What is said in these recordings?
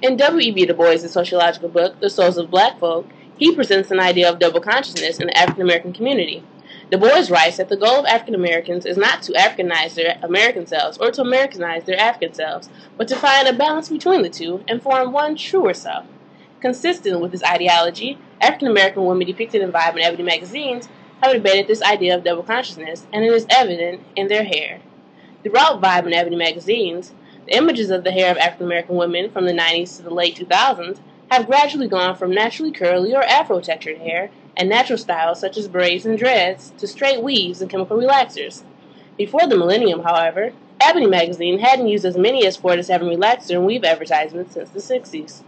In W.E.B. Du Bois' sociological book, The Souls of Black Folk, he presents an idea of double consciousness in the African American community. Du Bois writes that the goal of African Americans is not to Africanize their American selves or to Americanize their African selves, but to find a balance between the two and form one truer self. Consistent with this ideology, African American women depicted in Vibe and Ebony magazines have debated this idea of double consciousness, and it is evident in their hair. Throughout Vibe and Ebony magazines, the images of the hair of African American women from the 90s to the late 2000s have gradually gone from naturally curly or afro-textured hair and natural styles such as braids and dreads to straight weaves and chemical relaxers. Before the millennium, however, Ebony magazine hadn't used as many as 4 to 7 relaxer and weave advertisements since the 60s.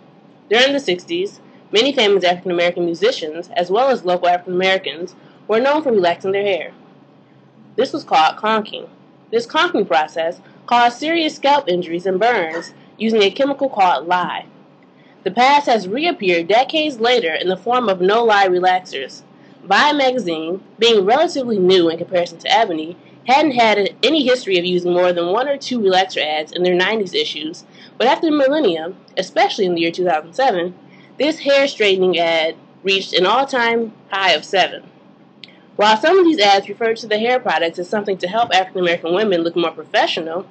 During the 60s, many famous African American musicians, as well as local African Americans, were known for relaxing their hair. This was called conking. This conking process caused serious scalp injuries and burns using a chemical called lye. The past has reappeared decades later in the form of no-lye relaxers. Vibe magazine, being relatively new in comparison to Ebony, hadn't had any history of using more than 1 or 2 relaxer ads in their 90s issues, but after the millennium, especially in the year 2007, this hair straightening ad reached an all-time high of 7. While some of these ads referred to the hair products as something to help African American women look more professional,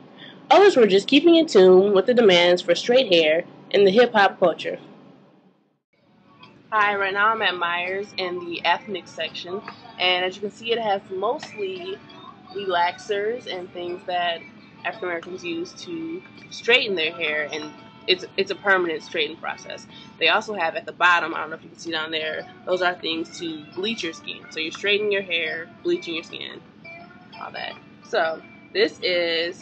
others were just keeping in tune with the demands for straight hair in the hip-hop culture. Hi, right now I'm at Myers in the ethnic section, and as you can see it has mostly relaxers and things that African Americans use to straighten their hair, and it's a permanent straightening process. They also have at the bottom, I don't know if you can see down there, those are things to bleach your skin. So you're straightening your hair, bleaching your skin, all that. So this is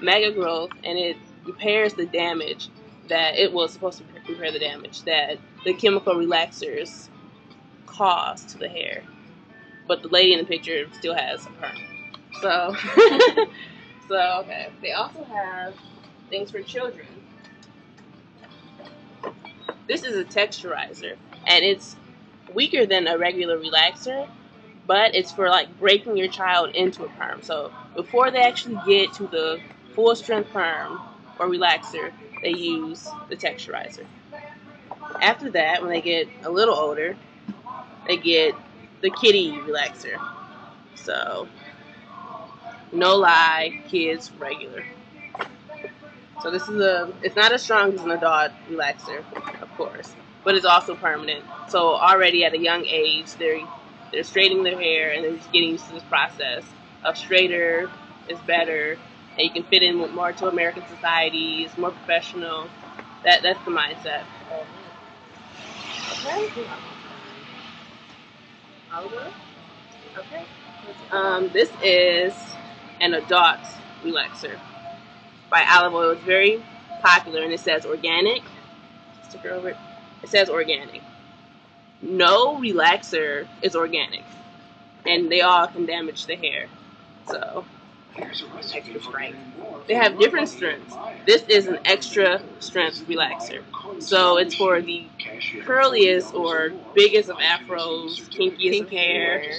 Mega Growth, and it repairs the damage that it was supposed to repair the damage that the chemical relaxers cause to the hair. But the lady in the picture still has a perm. So, okay. They also have things for children. This is a texturizer, and it's weaker than a regular relaxer, but it's for like breaking your child into a perm. So before they actually get to the full strength perm or relaxer, they use the texturizer. After that, when they get a little older, they get the kiddie relaxer. So no lye, kids, regular. So this is it's not as strong as an adult relaxer, of course, but it's also permanent. So already at a young age, they're straightening their hair and they're just getting used to this process of straighter is better, and you can fit in more to American society. It's more professional. That's the mindset. Okay. Oliver. Okay. This is an adult relaxer by Olive Oil. It's very popular, and it says organic. Sticker over it. It says organic. No relaxer is organic, and they all can damage the hair. So extra strength. They have different strengths. This is an extra strength relaxer. So it's for the curliest or biggest of afros, kinkiest of hair.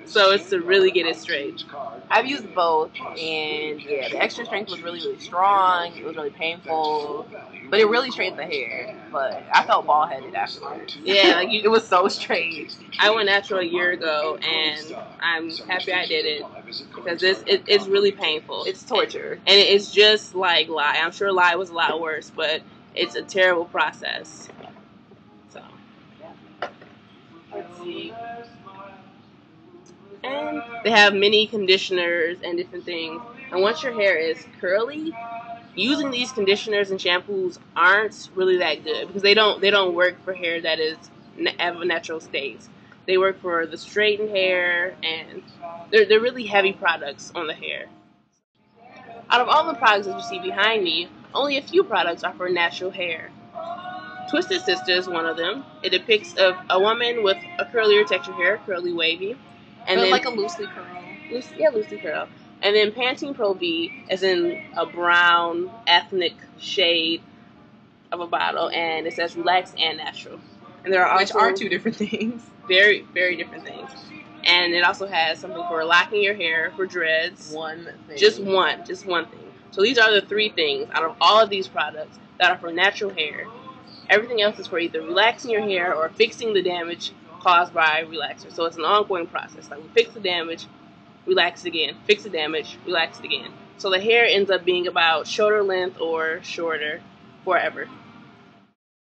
So it's to really get it straight. I've used both, and yeah, the extra strength was really, really strong. It was really painful, but it really straightened the hair. But I felt bald-headed afterwards. Yeah, like it was so straight. I went natural a year ago, and I'm happy I did it because it's really painful. It's torture, and it's just like lye. I'm sure lye was a lot worse, but it's a terrible process. So let's see. And they have many conditioners and different things. And once your hair is curly, using these conditioners and shampoos aren't really that good because they don't work for hair that is at a natural state. They work for the straightened hair, and they're really heavy products on the hair. Out of all the products that you see behind me, only a few products are for natural hair. Twisted Sister is one of them. It depicts a woman with a curlier texture hair, curly wavy. And then like a loosely curl. Loosely curl. And then Pantene Pro V is in a brown ethnic shade of a bottle, and it says relaxed and natural. And there are which are 2 different things. Very, very different things. And it also has something for locking your hair for dreads. One thing. Just one thing. So these are the three things out of all of these products that are for natural hair. Everything else is for either relaxing your hair or fixing the damage caused by relaxer. So it's an ongoing process. Like we fix the damage, relax it again, fix the damage, relax it again. So the hair ends up being about shoulder length or shorter forever.